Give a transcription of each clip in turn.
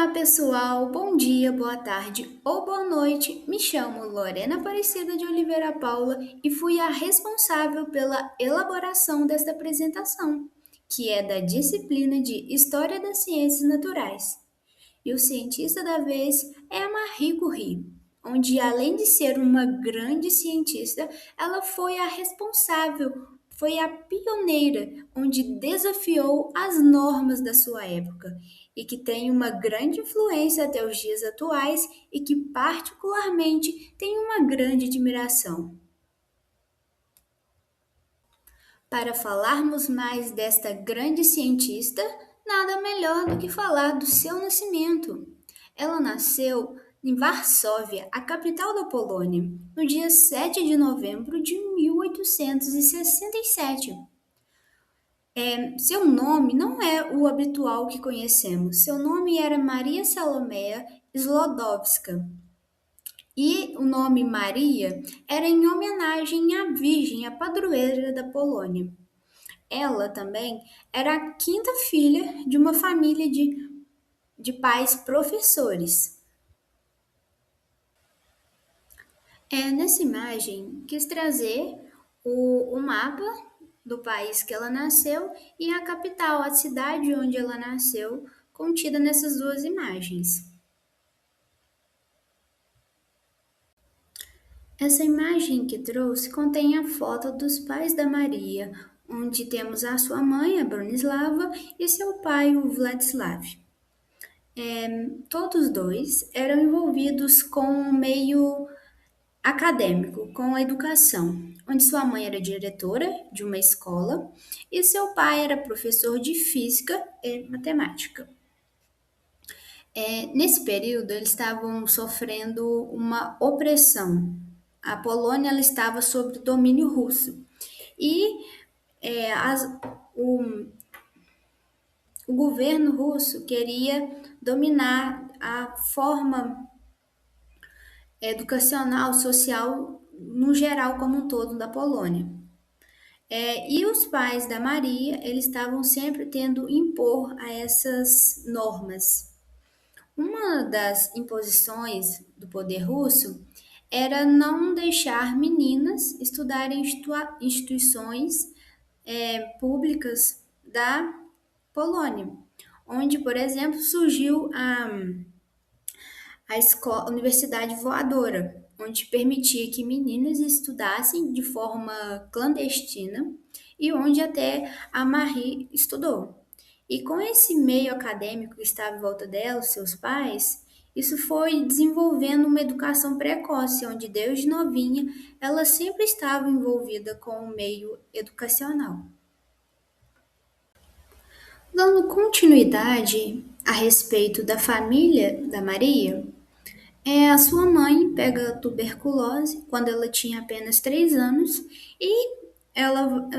Olá, pessoal. Bom dia, boa tarde ou boa noite. Me chamo Lorena Aparecida de Oliveira Paula e fui a responsável pela elaboração desta apresentação, que é da disciplina de História das Ciências Naturais. E o cientista da vez é a Marie Curie, onde, além de ser uma grande cientista, ela foi a responsável, foi a pioneira, onde desafiou as normas da sua época e que tem uma grande influência até os dias atuais e que, particularmente, tem uma grande admiração. Para falarmos mais desta grande cientista, nada melhor do que falar do seu nascimento. Ela nasceu em Varsóvia, a capital da Polônia, no dia 7 de novembro de 1867. Seu nome não é o habitual que conhecemos. Seu nome era Maria Salomea Slodowska. E o nome Maria era em homenagem à Virgem, a padroeira da Polônia. Ela também era a quinta filha de uma família de pais professores. Nessa imagem, quis trazer o mapa do país que ela nasceu e a capital, a cidade onde ela nasceu, contida nessas duas imagens. Essa imagem que trouxe contém a foto dos pais da Maria, onde temos a sua mãe, a Bronislava, e seu pai, o Vladislav. Todos dois eram envolvidos com o meio acadêmico, com a educação, onde sua mãe era diretora de uma escola e seu pai era professor de física e matemática. Nesse período, eles estavam sofrendo uma opressão. A Polônia ela estava sob domínio russo e é, as- o, o governo russo queria dominar a forma educacional, social, no geral como um todo da Polônia. E os pais da Maria, eles estavam sempre tendo impor a essas normas. Uma das imposições do poder russo era não deixar meninas estudarem em instituições públicas da Polônia, onde, por exemplo, surgiu a Universidade Voadora, onde permitia que meninas estudassem de forma clandestina e onde até a Marie estudou. E com esse meio acadêmico que estava em volta dela, os seus pais, isso foi desenvolvendo uma educação precoce, onde desde novinha ela sempre estava envolvida com o meio educacional. Dando continuidade a respeito da família da Maria, a sua mãe pega tuberculose quando ela tinha apenas 3 anos e ela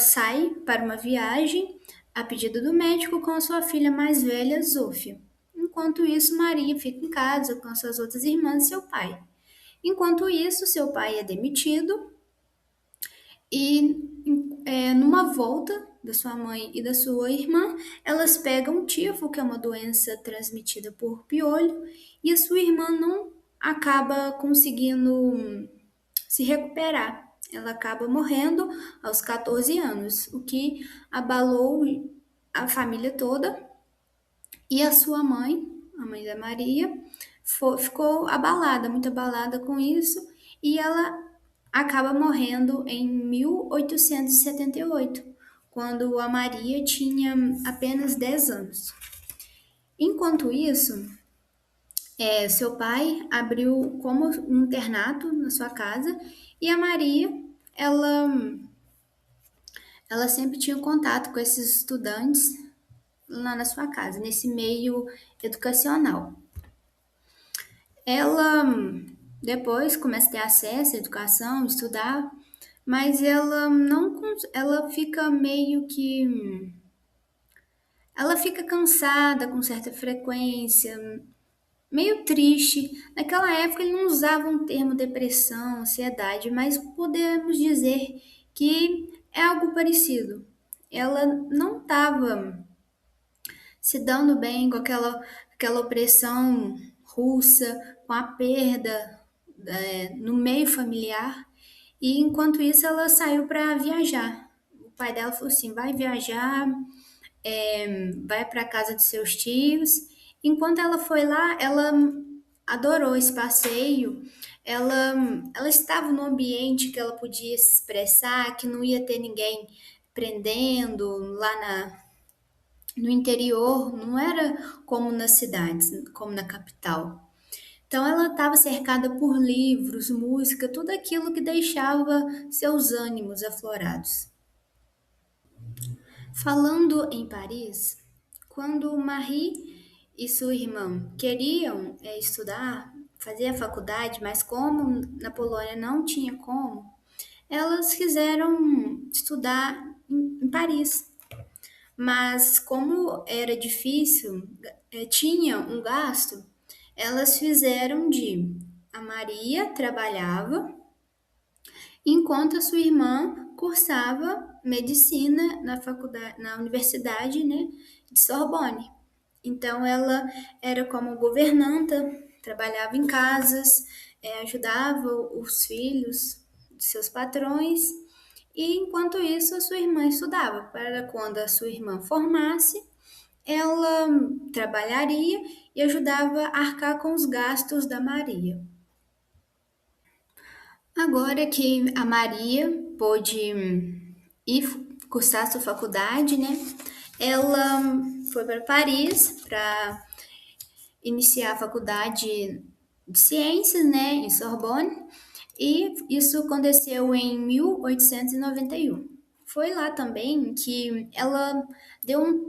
sai para uma viagem a pedido do médico com a sua filha mais velha, Zofia. Enquanto isso, Maria fica em casa com suas outras irmãs e seu pai. Enquanto isso, seu pai é demitido e numa volta da sua mãe e da sua irmã, elas pegam tifo, que é uma doença transmitida por piolho, e a sua irmã não acaba conseguindo se recuperar. Ela acaba morrendo aos 14 anos, o que abalou a família toda e a sua mãe, a mãe da Maria, ficou abalada, muito abalada com isso, e ela acaba morrendo em 1878, quando a Maria tinha apenas 10 anos. Enquanto isso, seu pai abriu como um internato na sua casa e a Maria, ela, ela sempre tinha contato com esses estudantes lá na sua casa, nesse meio educacional. Ela depois começa a ter acesso à educação, estudar, mas ela não, ela fica meio que, ela fica cansada com certa frequência, meio triste. Naquela época ele não usava um termo depressão, ansiedade, mas podemos dizer que é algo parecido. Ela não estava se dando bem com aquela opressão russa, com a perda, no meio familiar. E enquanto isso, ela saiu para viajar. O pai dela falou assim: vai viajar, vai para casa de seus tios. Enquanto ela foi lá, ela adorou esse passeio. Ela, ela estava num ambiente que ela podia se expressar, que não ia ter ninguém prendendo lá no interior, não era como nas cidades, como na capital. Então ela estava cercada por livros, música, tudo aquilo que deixava seus ânimos aflorados. Falando em Paris, quando Marie e sua irmã queriam estudar, fazer a faculdade, mas como na Polônia não tinha como, elas quiseram estudar em Paris. Mas como era difícil, tinha um gasto, elas fizeram de a Maria trabalhava enquanto a sua irmã cursava medicina na faculdade, na universidade, né, de Sorbonne. Então ela era como governanta, trabalhava em casas, ajudava os filhos de seus patrões e enquanto isso a sua irmã estudava para quando a sua irmã formasse, ela trabalharia e ajudava a arcar com os gastos da Maria. Agora que a Maria pôde ir cursar sua faculdade, né? Ela foi para Paris para iniciar a faculdade de ciências, né, em Sorbonne, e isso aconteceu em 1891. Foi lá também que ela deu um,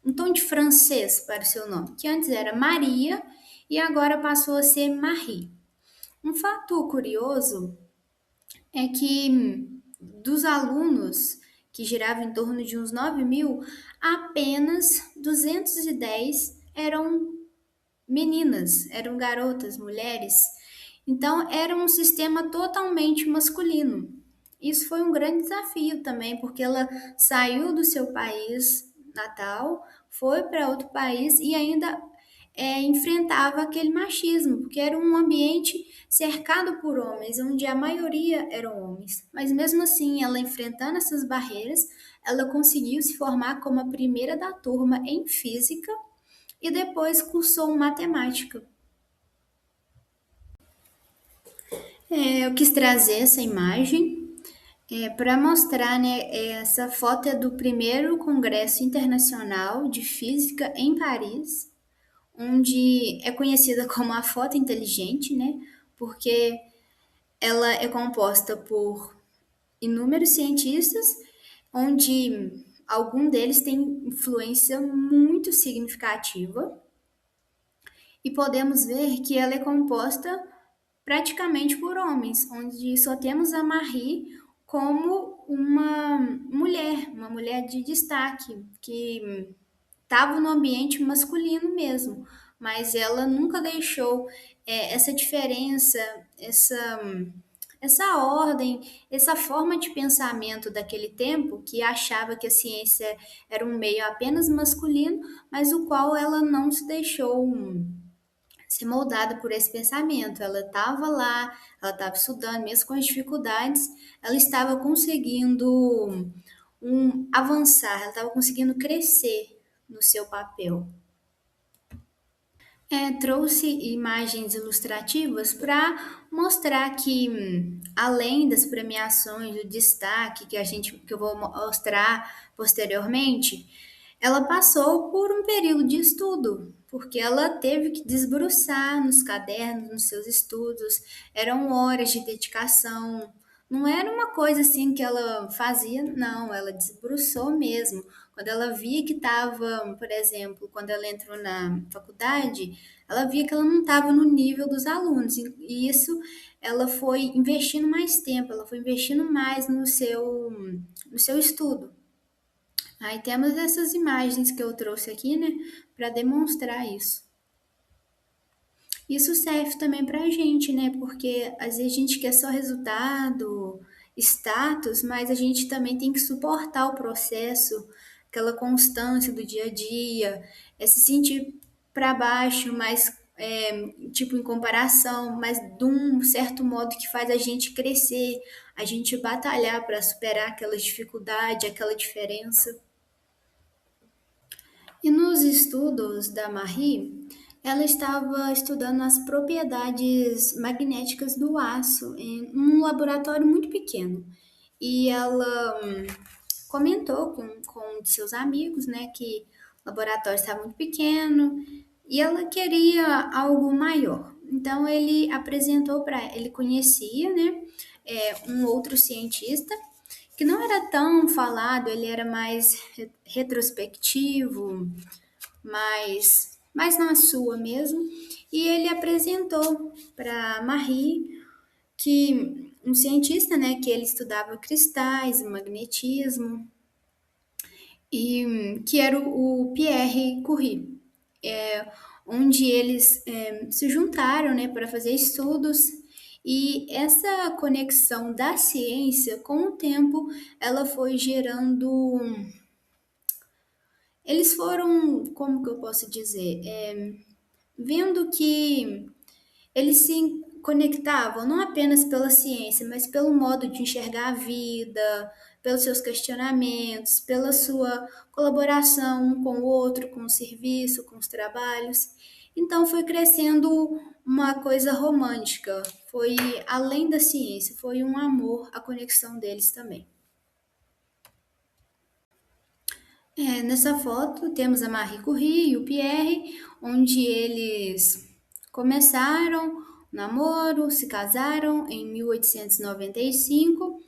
um tom de francês para o seu nome, que antes era Maria e agora passou a ser Marie. Um fato curioso é que dos alunos, que giravam em torno de uns 9.000, apenas 210 eram meninas, eram garotas, mulheres. Então, era um sistema totalmente masculino. Isso foi um grande desafio também, porque ela saiu do seu país natal, foi para outro país e ainda enfrentava aquele machismo, porque era um ambiente cercado por homens, onde a maioria eram homens. Mas mesmo assim, ela enfrentando essas barreiras, ela conseguiu se formar como a primeira da turma em física e depois cursou matemática. Eu quis trazer essa imagem para mostrar, né, essa foto é do primeiro Congresso Internacional de Física em Paris, onde é conhecida como a foto inteligente, né, porque ela é composta por inúmeros cientistas, onde algum deles tem influência muito significativa, e podemos ver que ela é composta praticamente por homens, onde só temos a Marie como uma mulher de destaque, que estava no ambiente masculino mesmo, mas ela nunca deixou essa diferença, essa, essa ordem, essa forma de pensamento daquele tempo, que achava que a ciência era um meio apenas masculino, mas o qual ela não se deixou ser moldada por esse pensamento. Ela estava lá, ela estava estudando, mesmo com as dificuldades, ela estava conseguindo avançar, ela estava conseguindo crescer no seu papel. Trouxe imagens ilustrativas para mostrar que, além das premiações, do destaque que eu vou mostrar posteriormente, ela passou por um período de estudo, porque ela teve que desbruçar nos cadernos, nos seus estudos, eram horas de dedicação. Não era uma coisa assim que ela fazia, não, ela desbruçou mesmo. Quando ela via que estava, por exemplo, quando ela entrou na faculdade, ela via que ela não estava no nível dos alunos, e isso ela foi investindo mais tempo, ela foi investindo mais no seu estudo. Aí temos essas imagens que eu trouxe aqui, né, para demonstrar isso. Isso serve também para a gente, né, porque às vezes a gente quer só resultado, status, mas a gente também tem que suportar o processo, aquela constância do dia a dia, é se sentir para baixo, mas tipo em comparação, mas de um certo modo que faz a gente crescer, a gente batalhar para superar aquela dificuldade, aquela diferença. E nos estudos da Marie, ela estava estudando as propriedades magnéticas do aço em um laboratório muito pequeno. E ela comentou com seus amigos, né, que o laboratório estava muito pequeno e ela queria algo maior. Então ele apresentou para ele conhecia, né, um outro cientista que não era tão falado, ele era mais retrospectivo, mais na sua mesmo. E ele apresentou para Marie que um cientista, né, que ele estudava cristais, magnetismo, e que era o Pierre Curie, onde eles se juntaram, né, para fazer estudos. E essa conexão da ciência, com o tempo, ela foi gerando. Eles foram, como que eu posso dizer, vendo que eles se conectavam não apenas pela ciência, mas pelo modo de enxergar a vida, pelos seus questionamentos, pela sua colaboração um com o outro, com o serviço, com os trabalhos. Então foi crescendo uma coisa romântica, foi além da ciência, foi um amor, a conexão deles também. Nessa foto temos a Marie Curie e o Pierre, onde eles começaram o namoro, se casaram em 1895.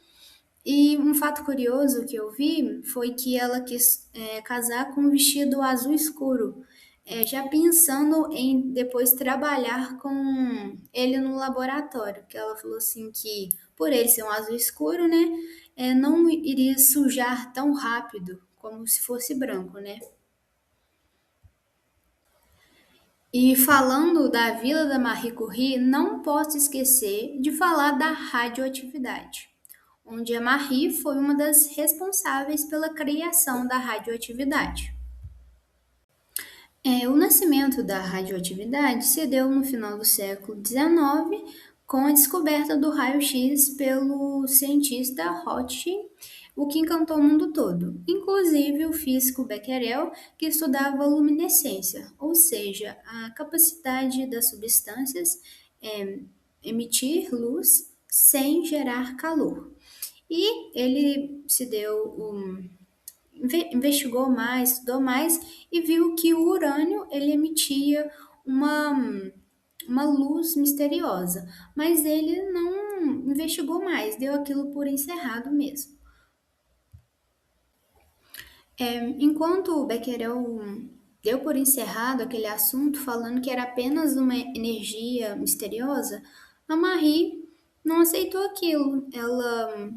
E um fato curioso que eu vi foi que ela quis casar com um vestido azul escuro, já pensando em depois trabalhar com ele no laboratório, que ela falou assim que por ele ser um azul escuro, né, não iria sujar tão rápido como se fosse branco, né? E falando da Vila da Marie Curie, não posso esquecer de falar da radioatividade, onde a Marie foi uma das responsáveis pela criação da radioatividade. O nascimento da radioatividade se deu no final do século XIX com a descoberta do raio-x pelo cientista Rothschild, o que encantou o mundo todo, inclusive o físico Becquerel, que estudava a luminescência, ou seja, a capacidade das substâncias eh, emitir luz sem gerar calor. E ele se deu investigou mais, estudou mais e viu que o urânio ele emitia uma, uma luz misteriosa, mas ele não investigou mais, deu aquilo por encerrado mesmo. Enquanto o Becquerel deu por encerrado aquele assunto, falando que era apenas uma energia misteriosa, a Marie não aceitou aquilo. Ela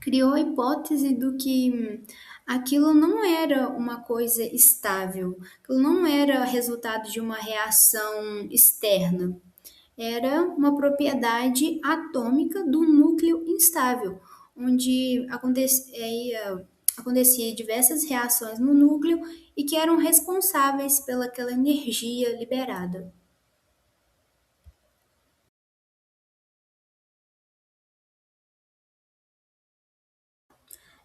criou a hipótese do que aquilo não era uma coisa estável, aquilo não era resultado de uma reação externa, era uma propriedade atômica do núcleo instável, onde acontecia diversas reações no núcleo e que eram responsáveis pelaquela energia liberada.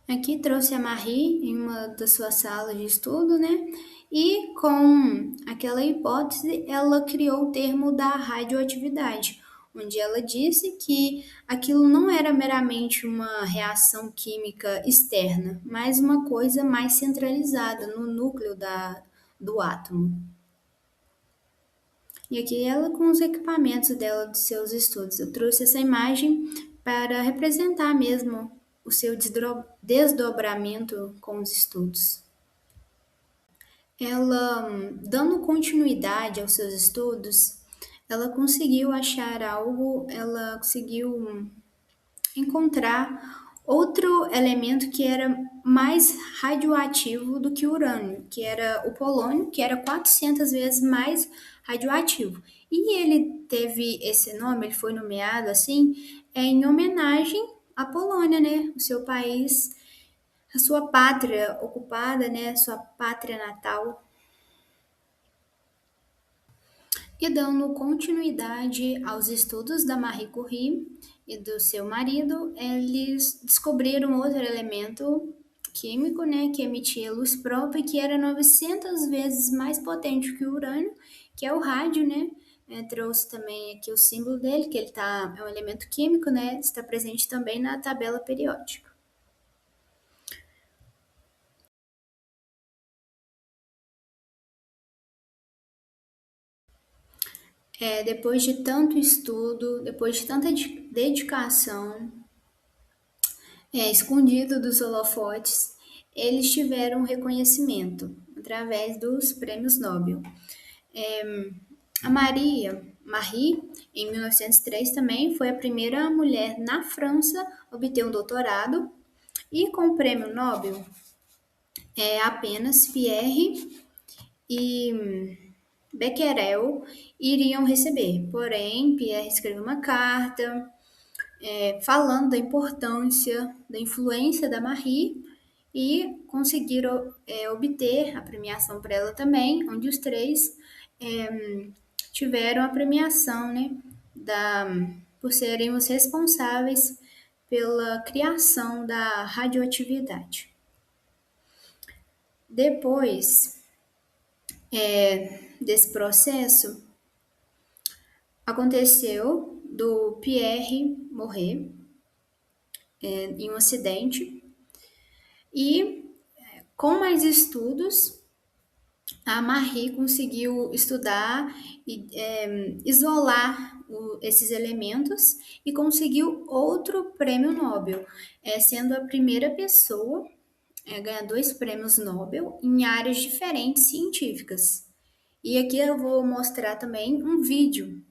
Aqui trouxe a Marie em uma das suas salas de estudo, né? E com aquela hipótese, ela criou o termo da radioatividade, onde ela disse que aquilo não era meramente uma reação química externa, mas uma coisa mais centralizada no núcleo do átomo. E aqui ela com os equipamentos dela dos seus estudos. Eu trouxe essa imagem para representar mesmo o seu desdobramento com os estudos. Ela, dando continuidade aos seus estudos, ela conseguiu achar algo, ela conseguiu encontrar outro elemento que era mais radioativo do que o urânio, que era o polônio, que era 400 vezes mais radioativo. E ele teve esse nome, ele foi nomeado assim, em homenagem à Polônia, né? O seu país, a sua pátria ocupada, né, sua pátria natal. E dando continuidade aos estudos da Marie Curie e do seu marido, eles descobriram outro elemento químico, né, que emitia luz própria e que era 900 vezes mais potente que o urânio, que é o rádio, né? Trouxe também aqui o símbolo dele, que ele é um elemento químico, né? Está presente também na tabela periódica. Depois de tanto estudo, depois de tanta dedicação, escondido dos holofotes, eles tiveram reconhecimento através dos prêmios Nobel. A Marie, em 1903 também, foi a primeira mulher na França a obter um doutorado, e com o prêmio Nobel, apenas Pierre e Becquerel iriam receber. Porém, Pierre escreveu uma carta falando da importância, da influência da Marie e conseguiram obter a premiação para ela também, onde os três tiveram a premiação, né, por serem os responsáveis pela criação da radioatividade. Depois desse processo, aconteceu do Pierre morrer em um acidente e, com mais estudos, a Marie conseguiu estudar e isolar esses elementos e conseguiu outro prêmio Nobel, sendo a primeira pessoa a ganhar dois prêmios Nobel em áreas diferentes científicas. E aqui eu vou mostrar também um vídeo,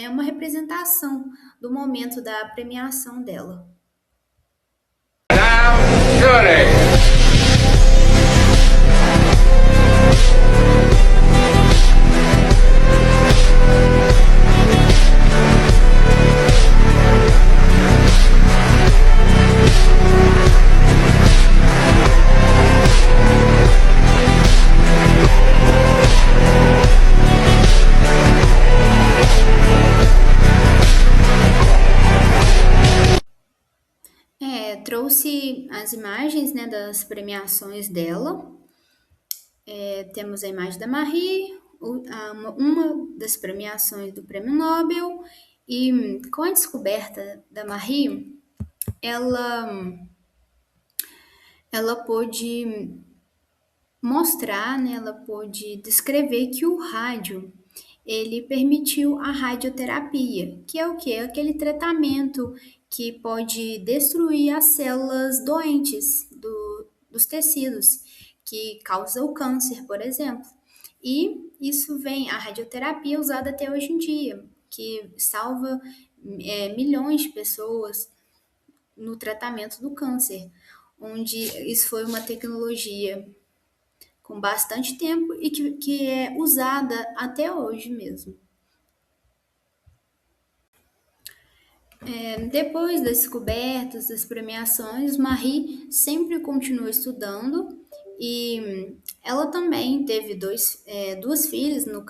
uma representação do momento da premiação dela. Trouxe as imagens, né, das premiações dela. Temos a imagem da Marie, uma das premiações do Prêmio Nobel, e com a descoberta da Marie, ela pôde mostrar, né, ela pôde descrever que o rádio ele permitiu a radioterapia, que é o que? É aquele tratamento que pode destruir as células doentes dos tecidos, que causa o câncer, por exemplo. E isso a radioterapia é usada até hoje em dia, que salva milhões de pessoas no tratamento do câncer, onde isso foi uma tecnologia com bastante tempo e que é usada até hoje mesmo. Depois das descobertas, das premiações, Marie sempre continuou estudando e ela também teve duas filhas no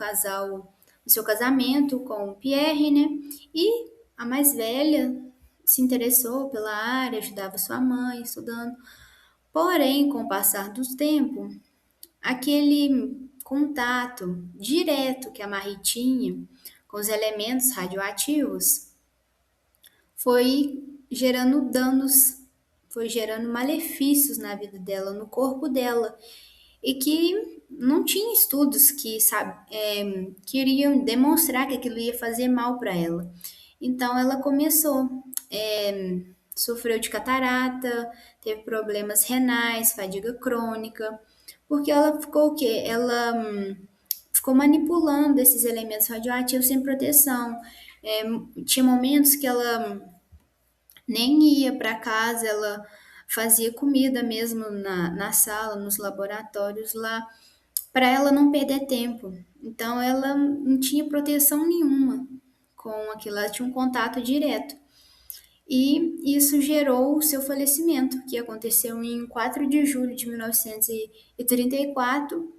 seu casamento com o Pierre, né? E a mais velha se interessou pela área, ajudava sua mãe estudando. Porém, com o passar do tempo, aquele contato direto que a Marie tinha com os elementos radioativos foi gerando danos, foi gerando malefícios na vida dela, no corpo dela, e que não tinha estudos que queriam demonstrar que aquilo ia fazer mal para ela. Então ela começou, sofreu de catarata, teve problemas renais, fadiga crônica, porque ela ficou o quê? Ela ficou manipulando esses elementos radioativos sem proteção. Tinha momentos que ela nem ia para casa, ela fazia comida mesmo na sala, nos laboratórios lá, para ela não perder tempo. Então ela não tinha proteção nenhuma com aquilo, ela tinha um contato direto. e isso gerou o seu falecimento, que aconteceu em 4 de julho de 1934,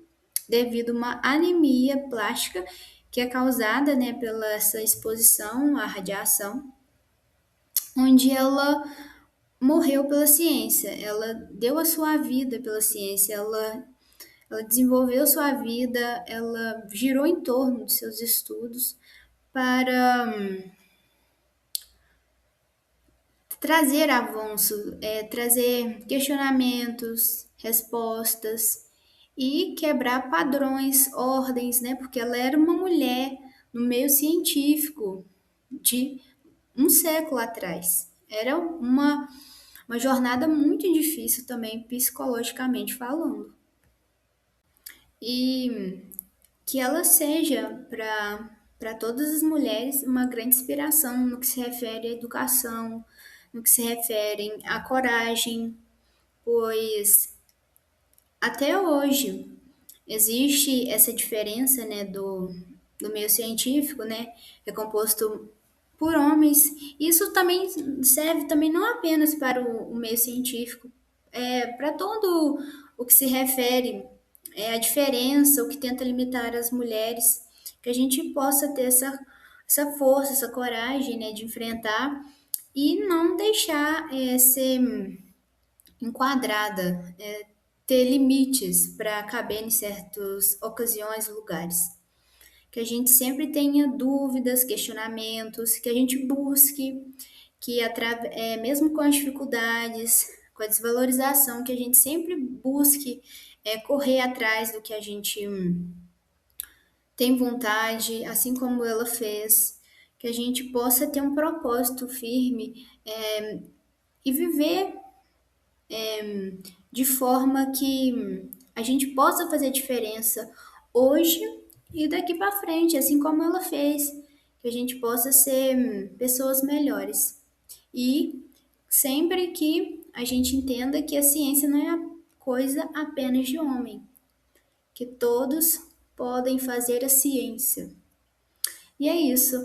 devido a uma anemia plástica que é causada, né, pela essa exposição à radiação, onde ela morreu pela ciência, ela deu a sua vida pela ciência, ela desenvolveu sua vida, ela girou em torno de seus estudos para trazer avanço, trazer questionamentos, respostas e quebrar padrões, ordens, né? Porque ela era uma mulher no meio científico de um século atrás. Era uma jornada muito difícil também, psicologicamente falando. E que ela seja para todas as mulheres uma grande inspiração no que se refere à educação, no que se refere à coragem, pois até hoje existe essa diferença, né, do meio científico, né, é composto por homens. Isso também serve também não apenas para o meio científico, para todo o que se refere à diferença, o que tenta limitar as mulheres, que a gente possa ter essa força, essa coragem, né, de enfrentar e não deixar ser enquadrada, ter limites para caber em certas ocasiões, lugares. Que a gente sempre tenha dúvidas, questionamentos, que a gente busque, que mesmo com as dificuldades, com a desvalorização, que a gente sempre busque correr atrás do que a gente tem vontade, assim como ela fez, que a gente possa ter um propósito firme e viver de forma que a gente possa fazer diferença hoje e daqui para frente, assim como ela fez, que a gente possa ser pessoas melhores. E sempre que a gente entenda que a ciência não é a coisa apenas de homem, que todos podem fazer a ciência. E é isso.